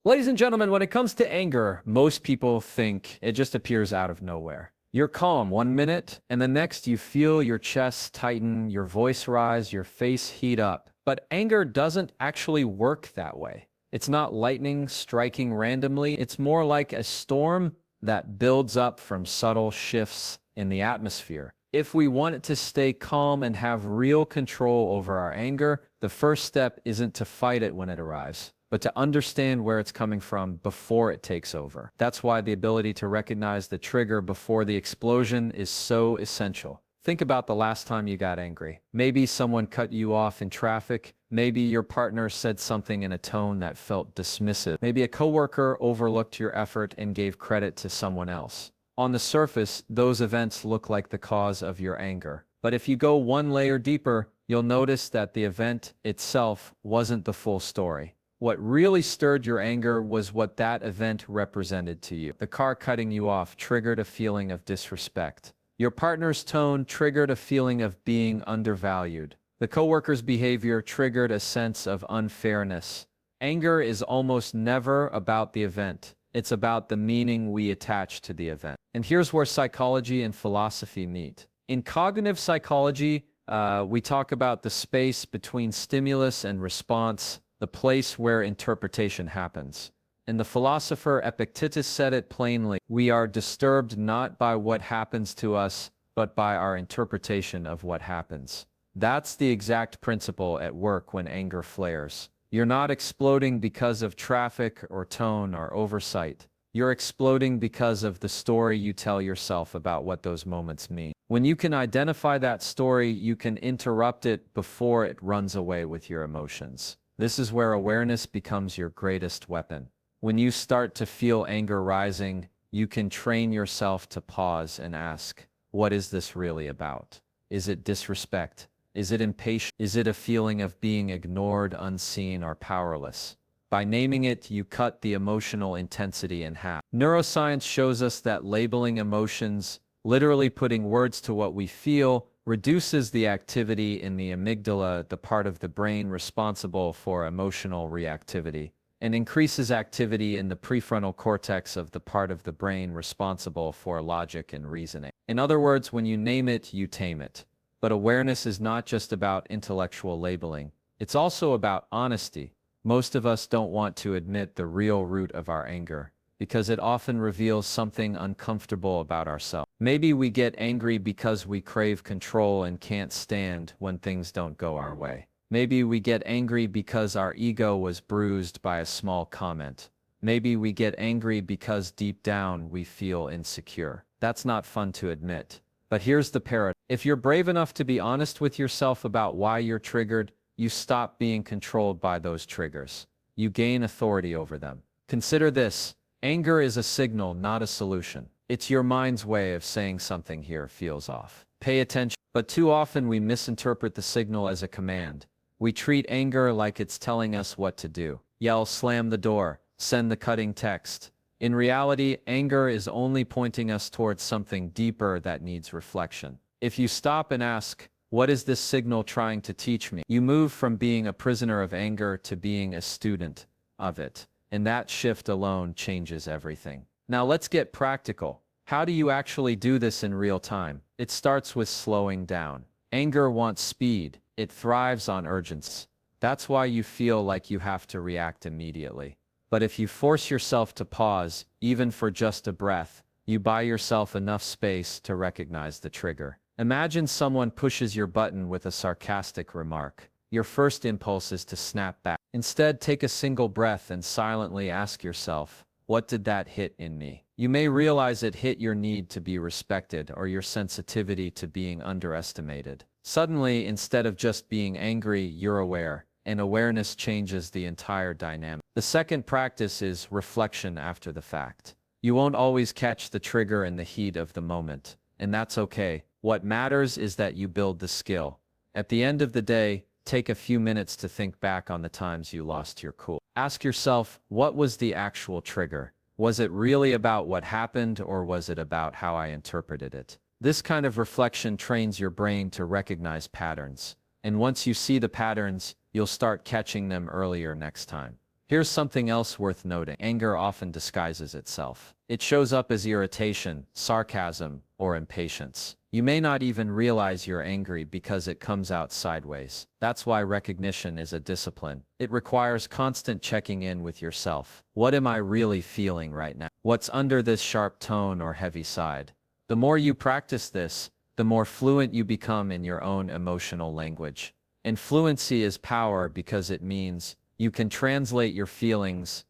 Ladies and gentlemen, when it comes to anger, most people think it just appears out of nowhere. You're calm 1 minute, and the next you feel your chest tighten, your voice rise, your face heat up. But anger doesn't actually work that way. It's not lightning striking randomly. It's more like a storm that builds up from subtle shifts in the atmosphere. If we want it to stay calm and have real control over our anger, the first step isn't to fight it when it arrives, but to understand where it's coming from before it takes over. That's why the ability to recognize the trigger before the explosion is so essential. Think about the last time you got angry. Maybe someone cut you off in traffic. Maybe your partner said something in a tone that felt dismissive. Maybe a coworker overlooked your effort and gave credit to someone else. On the surface, those events look like the cause of your anger. But if you go one layer deeper, you'll notice that the event itself wasn't the full story. What really stirred your anger was what that event represented to you. The car cutting you off triggered a feeling of disrespect. Your partner's tone triggered a feeling of being undervalued. The coworker's behavior triggered a sense of unfairness. Anger is almost never about the event. It's about the meaning we attach to the event. And here's where psychology and philosophy meet. In cognitive psychology, we talk about the space between stimulus and response, the place where interpretation happens. And the philosopher Epictetus said it plainly: we are disturbed not by what happens to us, but by our interpretation of what happens. That's the exact principle at work when anger flares. You're not exploding because of traffic or tone or oversight. You're exploding because of the story you tell yourself about what those moments mean. When you can identify that story, you can interrupt it before it runs away with your emotions. This is where awareness becomes your greatest weapon. When you start to feel anger rising, you can train yourself to pause and ask, what is this really about? Is it disrespect? Is it impatience? Is it a feeling of being ignored, unseen, or powerless? By naming it, you cut the emotional intensity in half. Neuroscience shows us that labeling emotions, literally putting words to what we feel, reduces the activity in the amygdala, the part of the brain responsible for emotional reactivity, and increases activity in the prefrontal cortex of the part of the brain responsible for logic and reasoning. In other words, when you name it, you tame it. But awareness is not just about intellectual labeling. It's also about honesty. Most of us don't want to admit the real root of our anger, because it often reveals something uncomfortable about ourselves. Maybe we get angry because we crave control and can't stand when things don't go our way. Maybe we get angry because our ego was bruised by a small comment. Maybe we get angry because deep down we feel insecure. That's not fun to admit. But here's the paradox. If you're brave enough to be honest with yourself about why you're triggered, you stop being controlled by those triggers. You gain authority over them. Consider this: anger is a signal, not a solution. It's your mind's way of saying something here feels off. Pay attention. But too often we misinterpret the signal as a command. We treat anger like it's telling us what to do. Yell, slam the door, send the cutting text. In reality, anger is only pointing us towards something deeper that needs reflection. If you stop and ask, what is this signal trying to teach me? You move from being a prisoner of anger to being a student of it. And that shift alone changes everything. Now let's get practical. How do you actually do this in real time? It starts with slowing down. Anger wants speed. It thrives on urgency. That's why you feel like you have to react immediately. But if you force yourself to pause, even for just a breath, you buy yourself enough space to recognize the trigger. Imagine someone pushes your button with a sarcastic remark. Your first impulse is to snap back. Instead, take a single breath and silently ask yourself, what did that hit in me? You may realize it hit your need to be respected or your sensitivity to being underestimated. Suddenly, instead of just being angry, you're aware, and awareness changes the entire dynamic. The second practice is reflection after the fact. You won't always catch the trigger in the heat of the moment, and that's okay. What matters is that you build the skill. At the end of the day, take a few minutes to think back on the times you lost your cool. Ask yourself, what was the actual trigger? Was it really about what happened, or was it about how I interpreted it? This kind of reflection trains your brain to recognize patterns. And once you see the patterns, you'll start catching them earlier next time. Here's something else worth noting. Anger often disguises itself. It shows up as irritation, sarcasm, or impatience. You may not even realize you're angry because it comes out sideways. That's why recognition is a discipline. It requires constant checking in with yourself. What am I really feeling right now? What's under this sharp tone or heavy side? The more you practice this, the more fluent you become in your own emotional language. And fluency is power because it means you can translate your feelings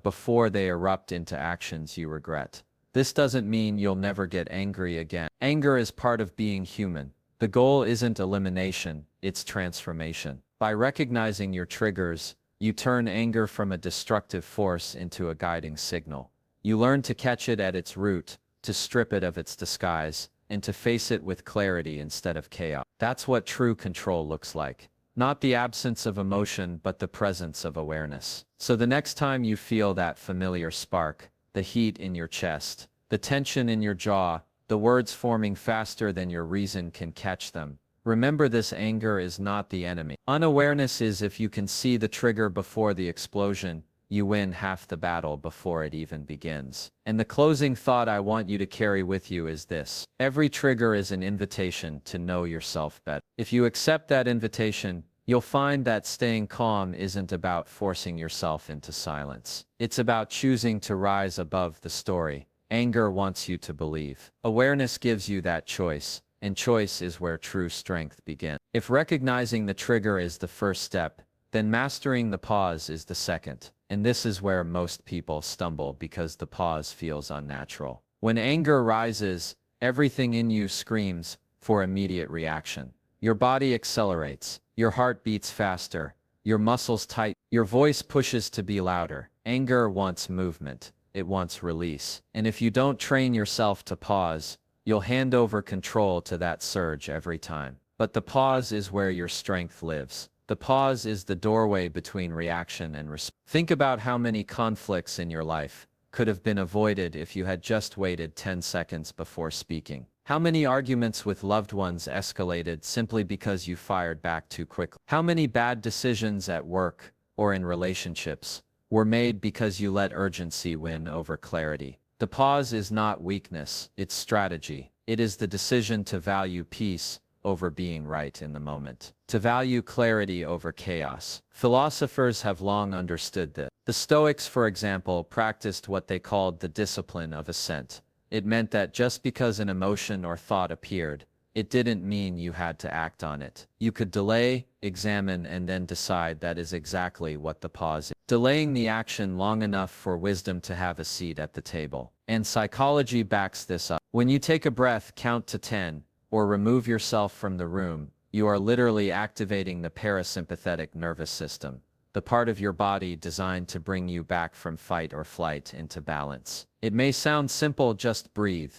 before they erupt into actions you regret. This doesn't mean you'll never get angry again. Anger is part of being human. The goal isn't elimination, it's transformation. By recognizing your triggers, you turn anger from a destructive force into a guiding signal. You learn to catch it at its root, to strip it of its disguise, and to face it with clarity instead of chaos. That's what true control looks like. Not the absence of emotion, but the presence of awareness. So the next time you feel that familiar spark, the heat in your chest, the tension in your jaw, the words forming faster than your reason can catch them, remember this: anger is not the enemy. Unawareness is. If you can see the trigger before the explosion, you win half the battle before it even begins. And the closing thought I want you to carry with you is this: every trigger is an invitation to know yourself better. If you accept that invitation, you'll find that staying calm isn't about forcing yourself into silence. It's about choosing to rise above the story anger wants you to believe. Awareness gives you that choice, and choice is where true strength begins. If recognizing the trigger is the first step, then mastering the pause is the second. And this is where most people stumble because the pause feels unnatural. When anger rises, everything in you screams for immediate reaction. Your body accelerates, your heart beats faster, your muscles tighten, your voice pushes to be louder. Anger wants movement, it wants release. And if you don't train yourself to pause, you'll hand over control to that surge every time. But the pause is where your strength lives. The pause is the doorway between reaction and response. Think about how many conflicts in your life could have been avoided if you had just waited 10 seconds before speaking. How many arguments with loved ones escalated simply because you fired back too quickly? How many bad decisions at work or in relationships were made because you let urgency win over clarity? The pause is not weakness, it's strategy. It is the decision to value peace over being right in the moment, to value clarity over chaos. Philosophers have long understood this. The Stoics, for example, practiced what they called the discipline of assent. It meant that just because an emotion or thought appeared, it didn't mean you had to act on it. You could delay, examine, and then decide. That is exactly what the pause is. Delaying the action long enough for wisdom to have a seat at the table. And psychology backs this up. When you take a breath, count to 10, or remove yourself from the room, you are literally activating the parasympathetic nervous system, the part of your body designed to bring you back from fight or flight into balance. It may sound simple, just breathe,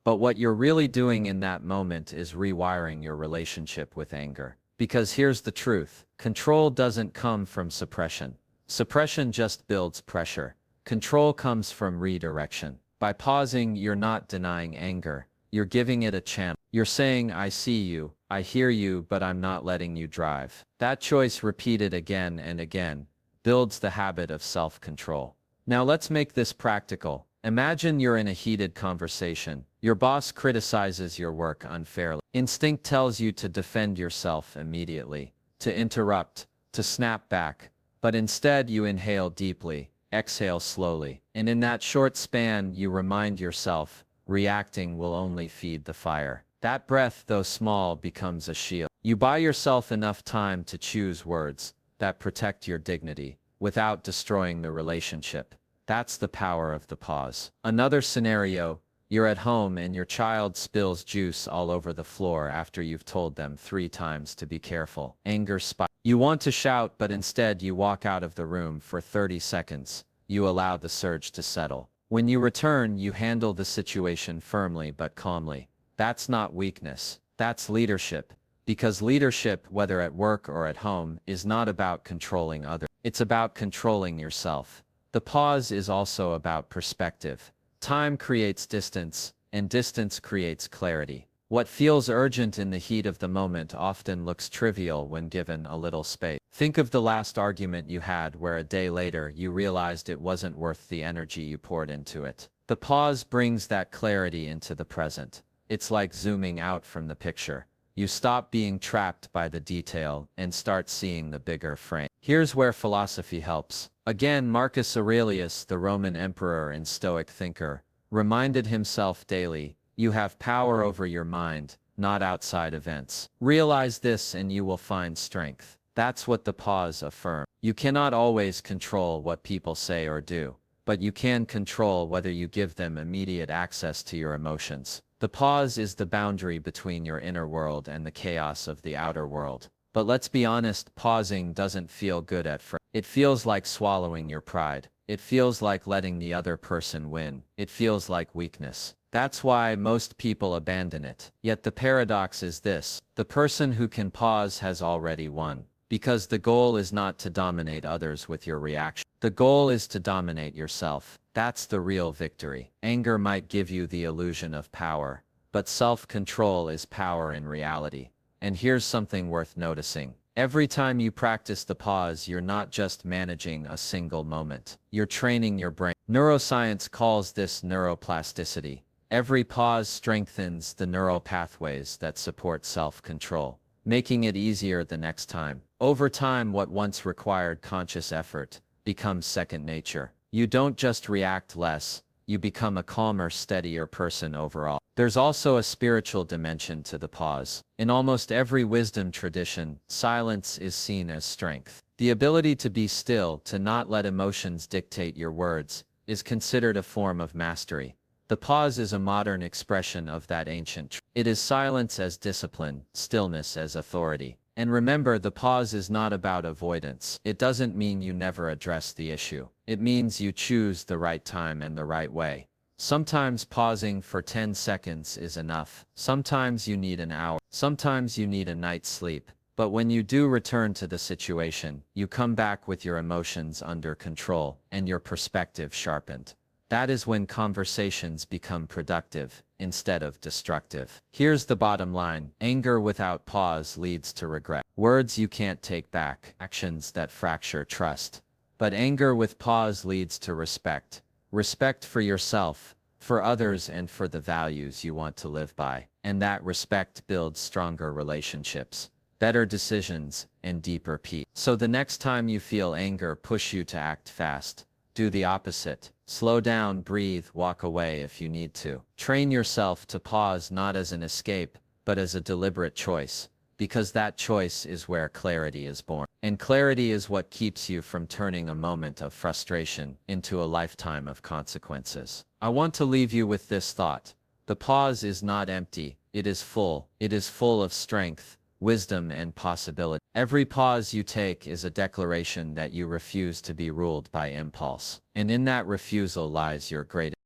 but what you're really doing in that moment is rewiring your relationship with anger. Because here's the truth: control doesn't come from suppression. Suppression just builds pressure. Control comes from redirection. By pausing, you're not denying anger. You're giving it a channel. You're saying, I see you, I hear you, but I'm not letting you drive. That choice, repeated again and again, builds the habit of self-control. Now let's make this practical. Imagine you're in a heated conversation. Your boss criticizes your work unfairly. Instinct tells you to defend yourself immediately, to interrupt, to snap back. But instead you inhale deeply, exhale slowly. And in that short span, you remind yourself, reacting will only feed the fire. That breath, though small, becomes a shield. You buy yourself enough time to choose words that protect your dignity without destroying the relationship. That's the power of the pause. Another scenario: you're at home and your child spills juice all over the floor after you've told them 3 times to be careful. Anger spikes. You want to shout, but instead you walk out of the room for 30 seconds. You allow the surge to settle. When you return, you handle the situation firmly but calmly. That's not weakness, that's leadership. Because leadership, whether at work or at home, is not about controlling others. It's about controlling yourself. The pause is also about perspective. Time creates distance, and distance creates clarity. What feels urgent in the heat of the moment often looks trivial when given a little space. Think of the last argument you had where a day later you realized it wasn't worth the energy you poured into it. The pause brings that clarity into the present. It's like zooming out from the picture. You stop being trapped by the detail and start seeing the bigger frame. Here's where philosophy helps. Again, Marcus Aurelius, the Roman emperor and Stoic thinker, reminded himself daily, you have power over your mind, not outside events. Realize this and you will find strength. That's what the pause affirms. You cannot always control what people say or do, but you can control whether you give them immediate access to your emotions. The pause is the boundary between your inner world and the chaos of the outer world. But let's be honest, pausing doesn't feel good at first. It feels like swallowing your pride. It feels like letting the other person win. It feels like weakness. That's why most people abandon it. Yet the paradox is this: the person who can pause has already won. Because the goal is not to dominate others with your reaction. The goal is to dominate yourself. That's the real victory. Anger might give you the illusion of power, but self-control is power in reality. And here's something worth noticing. Every time you practice the pause, you're not just managing a single moment. You're training your brain. Neuroscience calls this neuroplasticity. Every pause strengthens the neural pathways that support self-control, making it easier the next time. Over time, what once required conscious effort becomes second nature. You don't just react less, you become a calmer, steadier person overall. There's also a spiritual dimension to the pause. In almost every wisdom tradition, silence is seen as strength. The ability to be still, to not let emotions dictate your words, is considered a form of mastery. The pause is a modern expression of that ancient truth. It is silence as discipline, stillness as authority. And remember, the pause is not about avoidance. It doesn't mean you never address the issue. It means you choose the right time and the right way. Sometimes pausing for 10 seconds is enough. Sometimes you need an hour. Sometimes you need a night's sleep. But when you do return to the situation, you come back with your emotions under control and your perspective sharpened. That is when conversations become productive instead of destructive. Here's the bottom line: anger without pause leads to regret. Words you can't take back, actions that fracture trust. But anger with pause leads to respect. Respect for yourself, for others, and for the values you want to live by. And that respect builds stronger relationships, better decisions, and deeper peace. So the next time you feel anger push you to act fast, do the opposite. Slow down, breathe, walk away if you need to. Train yourself to pause not as an escape, but as a deliberate choice, because that choice is where clarity is born. And clarity is what keeps you from turning a moment of frustration into a lifetime of consequences. I want to leave you with this thought: the pause is not empty, it is full. It is full of strength, wisdom, and possibility. Every pause you take is a declaration that you refuse to be ruled by impulse. And in that refusal lies your greatest